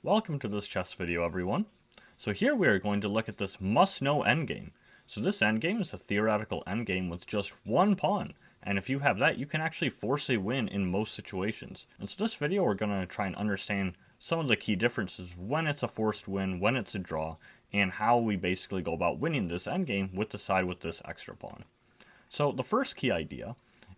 Welcome to this chess video, everyone. So here we are going to look at this must-know endgame. So this endgame is a theoretical endgame with just one pawn, and if you have that, you can actually force a win in most situations. And so this video, we're going to try and understand some of the key differences when it's a forced win, when it's a draw, and how we basically go about winning this endgame with the side with this extra pawn. So the first key idea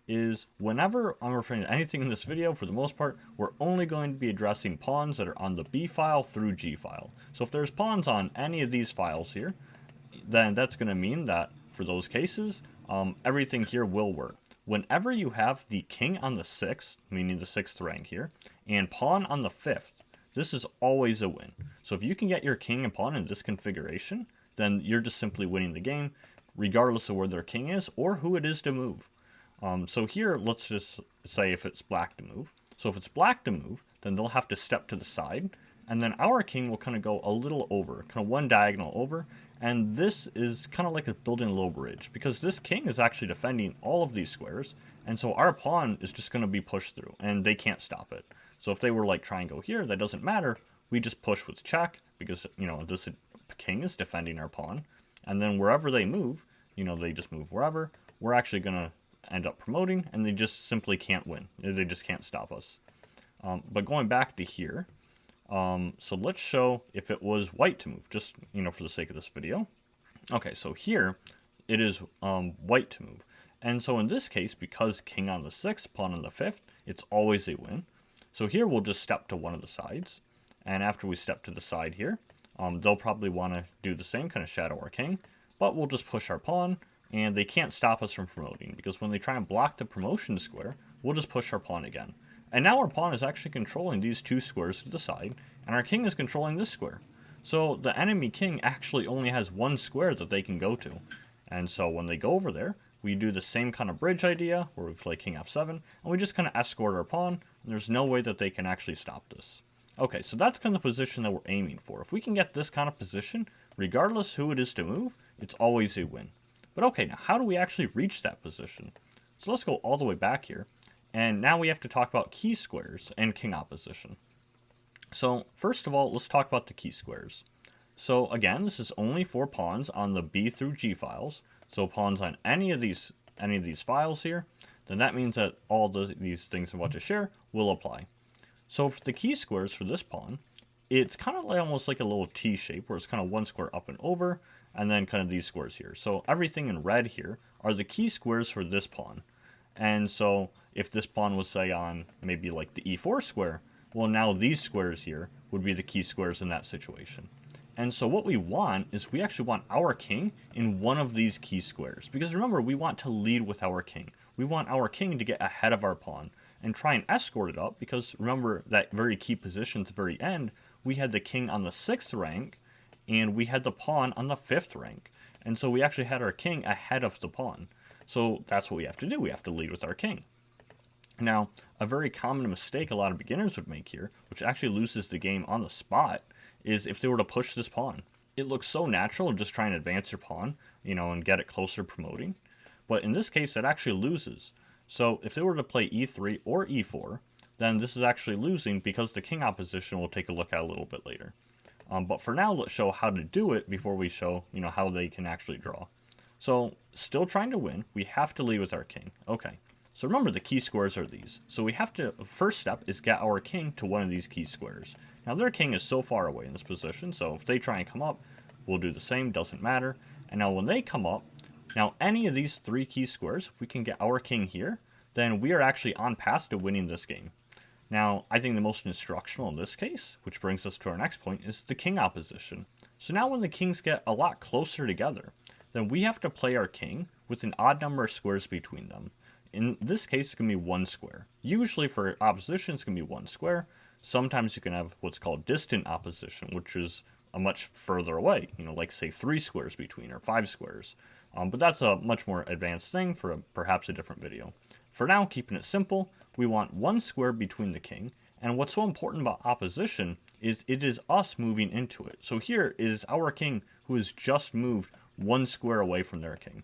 is whenever I'm referring to anything in this video, for the most part, we're only going to be addressing pawns that are on the B file through G file. So if there's pawns on any of these files here, then that's going to mean that for those cases, everything here will work. Whenever you have the king on the 6th, meaning the 6th rank here, and pawn on the 5th, this is always a win. So if you can get your king and pawn in this configuration, then you're just simply winning the game, regardless of where their king is or who it is to move. So here, let's just say if it's black to move. So if it's black to move, then they'll have to step to the side, and then our king will kind of go a little over, kind of one diagonal over, and this is kind of like building a little bridge, because this king is actually defending all of these squares, and so our pawn is just going to be pushed through, and they can't stop it. So if they were like try and go here, that doesn't matter. We just push with check, because, this king is defending our pawn, and then wherever they move, they just move wherever, we're actually going to end up promoting, and they just simply can't win. They just can't stop us. But going back to here, so let's show if it was white to move, just, for the sake of this video. Okay, so here, it is white to move. And so in this case, because king on the 6th, pawn on the 5th, it's always a win. So here we'll just step to one of the sides. And after we step to the side here, they'll probably want to do the same, kind of shadow our king. But we'll just push our pawn, and they can't stop us from promoting, because when they try and block the promotion square, we'll just push our pawn again. And now our pawn is actually controlling these two squares to the side, and our king is controlling this square. So the enemy king actually only has one square that they can go to. And so when they go over there, we do the same kind of bridge idea, where we play king f7, and we just kind of escort our pawn, and there's no way that they can actually stop this. Okay, so that's kind of the position that we're aiming for. If we can get this kind of position, regardless who it is to move, it's always a win. But okay, now how do we actually reach that position? So let's go all the way back here. And now we have to talk about key squares and king opposition. So first of all, let's talk about the key squares. So again, this is only for pawns on the B through G files. So pawns on any of these files here, then that means that all these things I'm about to share will apply. So for the key squares for this pawn, it's kind of like almost like a little T shape, where it's kind of one square up and over, and then kind of these squares here. So everything in red here are the key squares for this pawn. And so if this pawn was, say, on maybe like the E4 square, well, now these squares here would be the key squares in that situation. And so what we want is we actually want our king in one of these key squares. Because remember, we want to lead with our king. We want our king to get ahead of our pawn and try and escort it up, because remember that very key position at the very end, we had the king on the 6th rank, and we had the pawn on the 5th rank. And so we actually had our king ahead of the pawn. So that's what we have to do. We have to lead with our king. Now, a very common mistake a lot of beginners would make here, which actually loses the game on the spot, is if they were to push this pawn. It looks so natural just trying to advance your pawn, and get it closer promoting. But in this case, it actually loses. So if they were to play e3 or e4, then this is actually losing, because the king opposition we'll take a look at a little bit later. But for now, let's show how to do it before we show, how they can actually draw. So still trying to win, we have to lead with our king. Okay, so remember the key squares are these. So we have to, first step is get our king to one of these key squares. Now their king is so far away in this position, so if they try and come up, we'll do the same, doesn't matter. And now when they come up, now any of these three key squares, if we can get our king here, then we are actually on path to winning this game. Now, I think the most instructional in this case, which brings us to our next point, is the king opposition. So now when the kings get a lot closer together, then we have to play our king with an odd number of squares between them. In this case, it's going to be one square. Usually for opposition, it's going to be one square. Sometimes you can have what's called distant opposition, which is a much further away, like say 3 squares between or 5 squares. But that's a much more advanced thing for perhaps a different video. For now, keeping it simple, we want one square between the king, and what's so important about opposition is it is us moving into it. So here is our king who has just moved one square away from their king.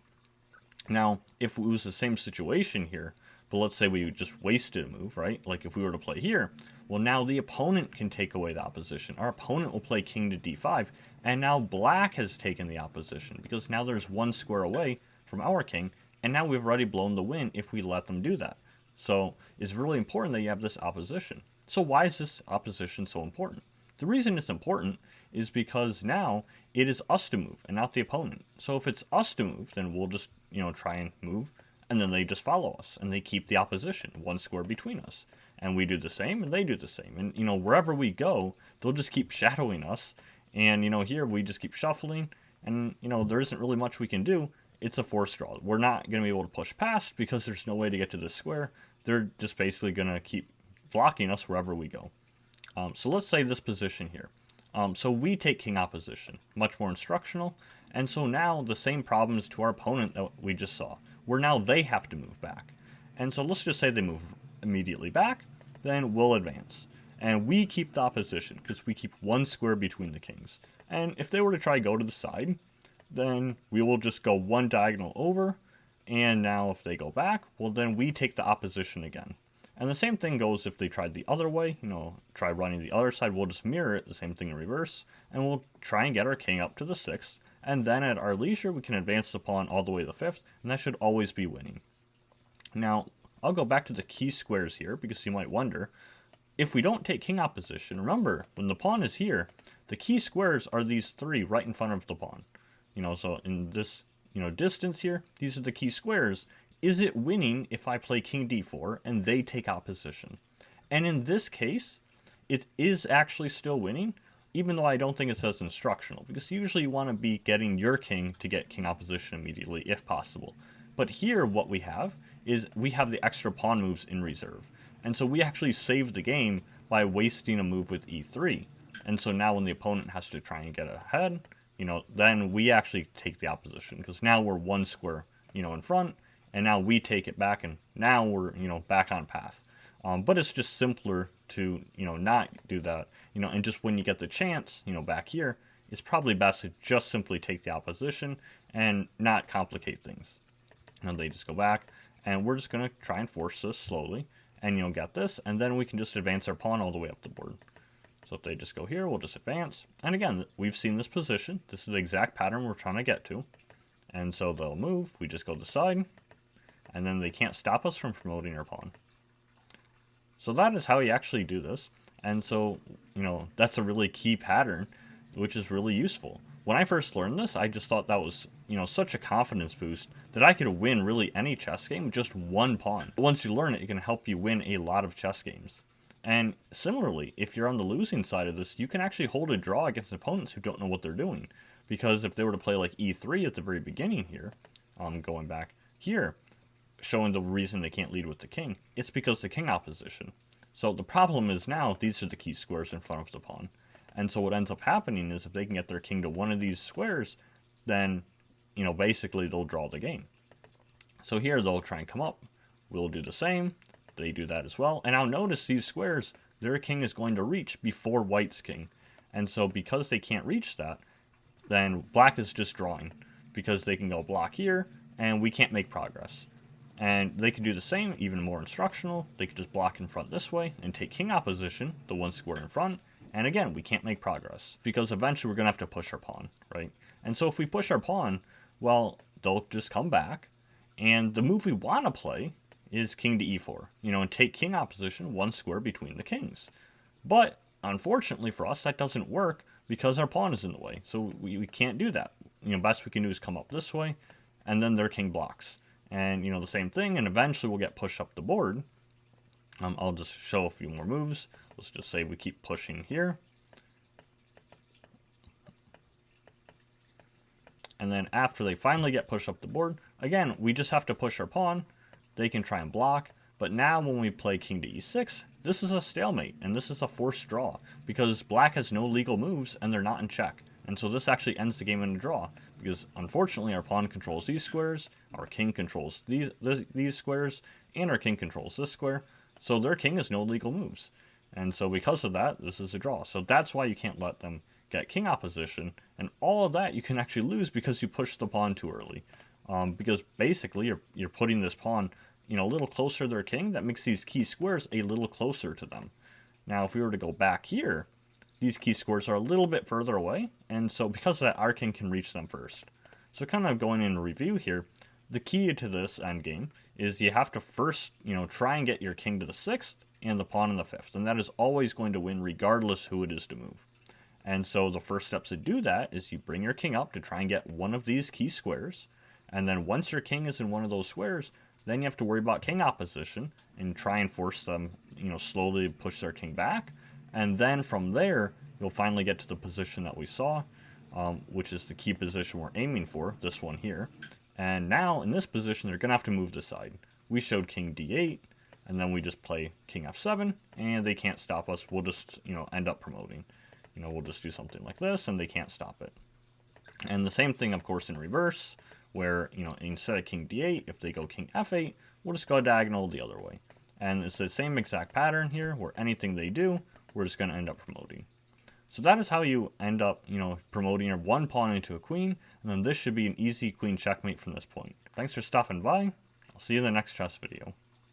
Now, if it was the same situation here, but let's say we just wasted a move, right? Like if we were to play here, Well, now the opponent can take away the opposition. Our opponent will play king to d5, and now black has taken the opposition, because now there's one square away from our king, and now we've already blown the win if we let them do that. So it's really important that you have this opposition. So why is this opposition so important? The reason it's important is because now it is us to move and not the opponent. So if it's us to move, then we'll just, try and move, and then they just follow us, and they keep the opposition, one square between us. And we do the same, and they do the same. And, wherever we go, they'll just keep shadowing us. And, here we just keep shuffling, and, there isn't really much we can do. It's a forced draw. We're not going to be able to push past because there's no way to get to this square. They're just basically going to keep blocking us wherever we go. So let's say this position here. So we take king opposition, much more instructional. And so now the same problems to our opponent that we just saw, where now they have to move back. And so let's just say they move immediately back, then we'll advance. And we keep the opposition because we keep one square between the kings. And if they were to try to go to the side, then we will just go one diagonal over. And now if they go back, well, then we take the opposition again. And the same thing goes if they tried the other way, try running the other side, we'll just mirror it, the same thing in reverse, and we'll try and get our king up to the 6th, and then at our leisure, we can advance the pawn all the way to the 5th, and that should always be winning. Now, I'll go back to the key squares here, because you might wonder, if we don't take king opposition, remember, when the pawn is here, the key squares are these 3 right in front of the pawn. So in this, distance here, these are the key squares. Is it winning if I play king d4 and they take opposition? And in this case, it is actually still winning, even though I don't think it's as instructional, because usually you want to be getting your king to get king opposition immediately, if possible. But here, what we have is we have the extra pawn moves in reserve. And so we actually saved the game by wasting a move with e3. And so now when the opponent has to try and get ahead, then we actually take the opposition, because now we're one square, in front, and now we take it back, and now we're, back on path. But it's just simpler to, not do that, and just when you get the chance, back here, it's probably best to just simply take the opposition and not complicate things. And they just go back, and we're just going to try and force this slowly, and, get this, and then we can just advance our pawn all the way up the board. So if they just go here, we'll just advance. And again, we've seen this position. This is the exact pattern we're trying to get to. And so they'll move, we just go to the side, and then they can't stop us from promoting our pawn. So that is how you actually do this. And so, that's a really key pattern, which is really useful. When I first learned this, I just thought that was, such a confidence boost that I could win really any chess game with just one pawn. Once you learn it, it can help you win a lot of chess games. And similarly, if you're on the losing side of this, you can actually hold a draw against opponents who don't know what they're doing. Because if they were to play like e3 at the very beginning here, going back here, showing the reason they can't lead with the king, it's because the king opposition. So the problem is now these are the key squares in front of the pawn. And so what ends up happening is if they can get their king to one of these squares, then, basically they'll draw the game. So here they'll try and come up. We'll do the same. They do that as well. And now notice these squares, their king is going to reach before white's king. And so because they can't reach that, then black is just drawing, because they can go block here, and we can't make progress. And they can do the same, even more instructional. They could just block in front this way and take king opposition, the one square in front. And again, we can't make progress, because eventually we're going to have to push our pawn, right? And so if we push our pawn, well, they'll just come back. And the move we want to play is king to e4, and take king opposition, one square between the kings. But unfortunately for us, that doesn't work because our pawn is in the way. So we can't do that. Best we can do is come up this way, and then their king blocks. And, the same thing, and eventually we'll get pushed up the board. I'll just show a few more moves. Let's just say we keep pushing here. And then after they finally get pushed up the board, again, we just have to push our pawn. They can try and block, but now when we play king to e6, this is a stalemate, and this is a forced draw, because black has no legal moves, and they're not in check. And so this actually ends the game in a draw, because unfortunately our pawn controls these squares, our king controls these squares, and our king controls this square, so their king has no legal moves. And so because of that, this is a draw. So that's why you can't let them get king opposition, and all of that you can actually lose because you push the pawn too early. Because basically you're putting this pawn, a little closer to their king. That makes these key squares a little closer to them. Now, if we were to go back here, these key squares are a little bit further away, and so because of that, our king can reach them first. So kind of going in review here, the key to this endgame is you have to first, try and get your king to the 6th and the pawn in the 5th, and that is always going to win regardless who it is to move. And so the first steps to do that is you bring your king up to try and get one of these key squares, and then once your king is in one of those squares, then you have to worry about king opposition and try and force them, slowly push their king back. And then from there, you'll finally get to the position that we saw, which is the key position we're aiming for, this one here. And now, in this position, they're going to have to move the side. We showed king d8, and then we just play king f7, and they can't stop us. We'll just, end up promoting. We'll just do something like this, and they can't stop it. And the same thing, of course, in reverse, where, instead of king d8, if they go king f8, we'll just go diagonal the other way. And it's the same exact pattern here, where anything they do, we're just going to end up promoting. So that is how you end up, promoting your one pawn into a queen, and then this should be an easy queen checkmate from this point. Thanks for stopping by. I'll see you in the next chess video.